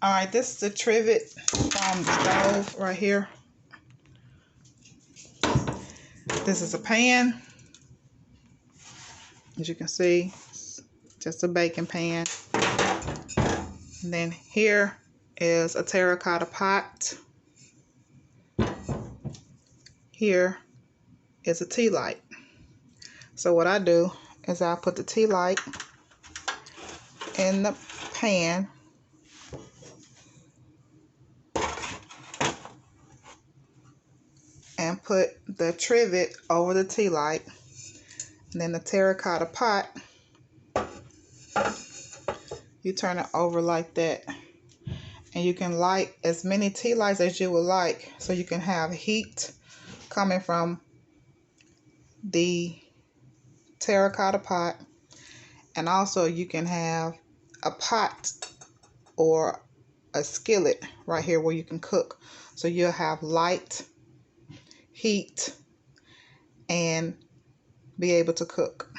All right, this is the trivet from the stove right here. This is a pan. As you can see, just a baking pan. And then here is a terracotta pot. Here is a tea light. So what I do is I put the tea light in the pan. And put the trivet over the tea light. And then the terracotta pot, you turn it over like that. And you can light as many tea lights as you would like, so you can have heat coming from the terracotta pot. And also you can have a pot or a skillet right here where you can cook. So you'll have light, heat, and be able to cook.